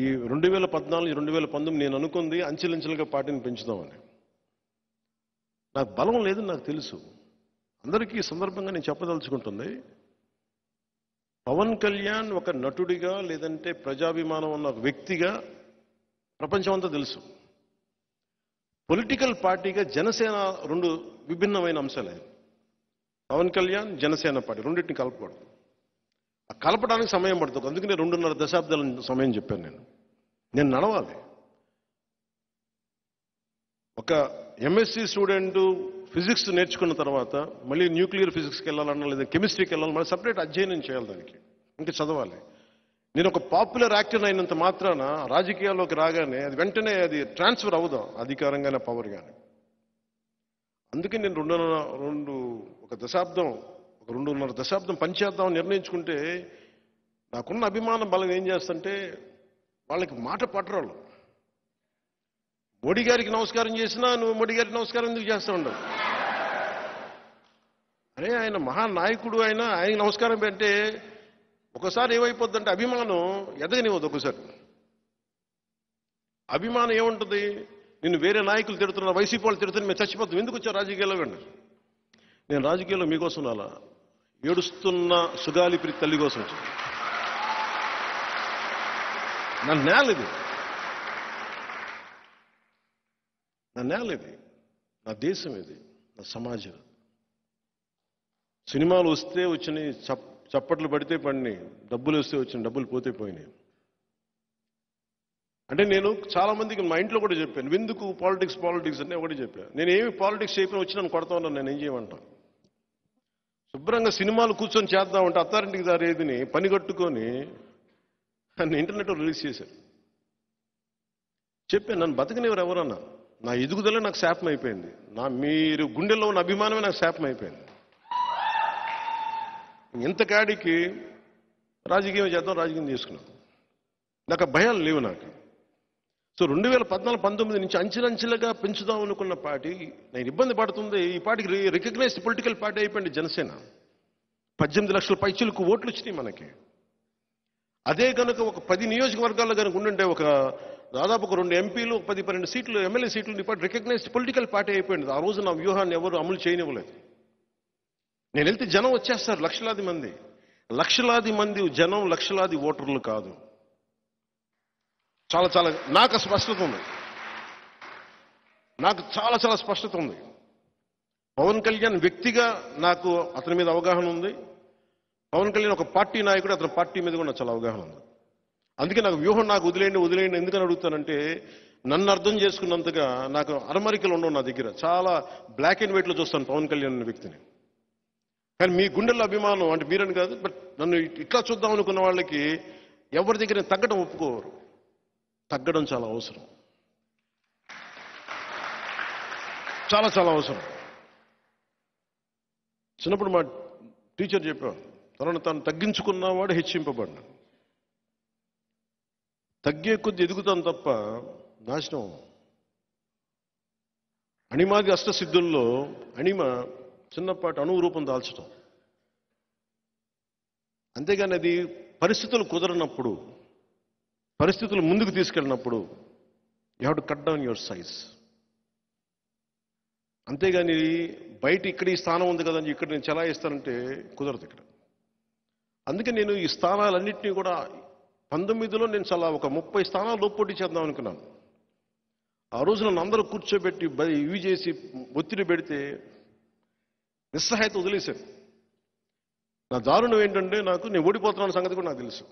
ఈ 2014, 2019 నేను అనుకుంది అంచెలంచెలుగా పార్టీని పెంచుదామని. నాకు బలం లేదని నాకు తెలుసు. అందరికీ ఈ సందర్భంగా నేను చెప్పదలుచుకుంటుంది, పవన్ కళ్యాణ్ ఒక నటుడిగా లేదంటే ప్రజాభిమానం ఉన్న ఒక వ్యక్తిగా ప్రపంచం అంతా తెలుసు. పొలిటికల్ పార్టీగా జనసేన రెండు విభిన్నమైన అంశాలే. పవన్ కళ్యాణ్, జనసేన పార్టీ రెండింటిని కలపకూడదు. కలపడానికి సమయం పడుతుంది. అందుకనే 2.5 దశాబ్దాల సమయం చెప్పాను. నేను నడవాలి. ఒక ఎంఎస్సి స్టూడెంట్ ఫిజిక్స్ నేర్చుకున్న తర్వాత మళ్ళీ న్యూక్లియర్ ఫిజిక్స్కి వెళ్ళాలన్నా లేదా కెమిస్ట్రీకి వెళ్ళాలన్నా మళ్ళీ సపరేట్ అధ్యయనం చేయాలి. దానికి ఇంకా చదవాలి. నేను ఒక పాపులర్ యాక్టర్ అయినంత మాత్రాన రాజకీయాల్లోకి రాగానే అది వెంటనే అది ట్రాన్స్ఫర్ అవ్వదు, అధికారంగానే పవర్ కానీ. అందుకే నేను 2.5 దశాబ్దం పనిచేద్దామని నిర్ణయించుకుంటే నాకున్న అభిమానం బలం ఏం చేస్తుంటే వాళ్ళకి మాట పట్టరాళ్ళు. మోడీ గారికి నమస్కారం చేసినా నువ్వు మోడీ గారికి నమస్కారం ఎందుకు చేస్తూ ఉండవు? అరే ఆయన మహానాయకుడు, ఆయనకి నమస్కారం పెట్టే ఒకసారి ఏమైపోద్దంటే అభిమానం ఎదగనివ్వదు. ఒకసారి అభిమానం ఏముంటుంది, నిన్ను వేరే నాయకులు తిడుతున్నారు, వైసీపీ వాళ్ళు తిడుతున్నారు, మేము చచ్చిపోతాం, ఎందుకు వచ్చారు రాజకీయాల్లో? కండి నేను రాజకీయాల్లో మీకోసం అలా ఏడుస్తున్న సుగాలి ప్రీతి తల్లి కోసం వచ్చాను. నా నేల ఇది, నా దేశం ఇది, నా సమాజం. సినిమాలు వస్తే వచ్చినాయి, చప్పట్లు పడితే పడినాయి, డబ్బులు వస్తే వచ్చినాయి, డబ్బులు పోతే పోయినాయి. అంటే నేను చాలా మందికి మా ఇంట్లో కూడా చెప్పాను, ఎందుకు పాలిటిక్స్ అని ఒకటి చెప్పాను. నేను ఏమి పాలిటిక్స్ చేయకుండా వచ్చి నన్ను కొడతా ఉన్నాను, నేను ఏం చేయమంటాను? శుభ్రంగా సినిమాలు కూర్చొని చేద్దామంటే అత్తారింటికి దారేదిని పని కట్టుకొని నన్ను ఇంటర్నెట్లో రిలీజ్ చేశారు. చెప్పాను, నన్ను బతకనివ్వరు ఎవరన్నా. నా ఎదుగుదల నాకు శాపం అయిపోయింది. మీరు గుండెల్లో ఉన్న అభిమానమే నాకు శాపం అయిపోయింది. ఇంతకాడికి రాజకీయం చేద్దాం, రాజకీయం చేసుకున్నాను. నాకు ఆ భయాలు లేవు నాకు. సో 2014-19 నుంచి అంచెలంచెలుగా పెంచుదాం అనుకున్న పార్టీ నేను ఇబ్బంది పడుతుంది. ఈ పార్టీకి రికగ్నైజ్డ్ పొలిటికల్ పార్టీ అయిపోయింది జనసేన. 18 లక్షల పైచిలకు ఓట్లు వచ్చినాయి మనకి. అదే కనుక ఒక 10 నియోజకవర్గాల్లో కనుక ఉండుంటే దాదాపు ఒక 2 ఎంపీలు, 10-12 సీట్లు, ఎమ్మెల్యే సీట్లు, ఈ పార్టీ రికగ్నైజ్డ్ పొలిటికల్ పార్టీ అయిపోయింది. ఆ రోజు నా వ్యూహాన్ని ఎవరు అమలు చేయనివ్వలేదు. నేను వెళ్తే జనం వచ్చేస్తారు, లక్షలాది మంది జనం, లక్షలాది ఓటర్లు కాదు. చాలా నాకు స్పష్టత ఉంది. నాకు చాలా స్పష్టత ఉంది. పవన్ కళ్యాణ్ వ్యక్తిగా నాకు అతని మీద అవగాహన ఉంది. పవన్ కళ్యాణ్ ఒక పార్టీ నాయకుడు, అతని పార్టీ మీద కూడా నాకు చాలా అవగాహన ఉంది. అందుకే నాకు వ్యూహం నాకు వదిలేయండి ఎందుకని అడుగుతానంటే, నన్ను అర్థం చేసుకున్నంతగా నాకు అరమరికలు ఉండవు నా దగ్గర. చాలా బ్లాక్ అండ్ వైట్లో చూస్తాను పవన్ కళ్యాణ్ అనే వ్యక్తిని. కానీ మీ గుండెల్లో అభిమానం అంటే మీరని కాదు, బట్ నన్ను ఇట్లా చూద్దాం అనుకున్న వాళ్ళకి ఎవరి దగ్గర తగ్గడం ఒప్పుకోరు. తగ్గడం చాలా అవసరం, చాలా అవసరం. చిన్నప్పుడు మా టీచర్ చెప్పారు, తాను తగ్గించుకున్నవాడు హెచ్చింపబడిన. తగ్గే కొద్ది ఎదుగుతాం తప్ప నాశనం. అణిమాది అష్టసిద్ధుల్లో అణిమ చిన్నపాటి అణువు రూపం దాల్చడం. అంతేగాని అది పరిస్థితులు కుదరనప్పుడు, పరిస్థితులు ముందుకు తీసుకెళ్ళినప్పుడు you have to cut down your size. అంతేగాని బయట ఇక్కడ ఈ స్థానం ఉంది కదని ఇక్కడ నేను చెలాయిస్తానంటే కుదరదు ఇక్కడ. అందుకే నేను ఈ స్థానాలన్నింటినీ కూడా 19లో నేను ఒక 30 స్థానాలు పోటీ చేద్దాం అనుకున్నాను. ఆ రోజు నన్ను అందరూ కూర్చోబెట్టి ఇవి చేసి ఒత్తిడి పెడితే నిస్సహాయత వదిలేశాను. నా దారుణం ఏంటంటే నేను ఓడిపోతున్నాన్న సంగతి కూడా నాకు తెలుసు.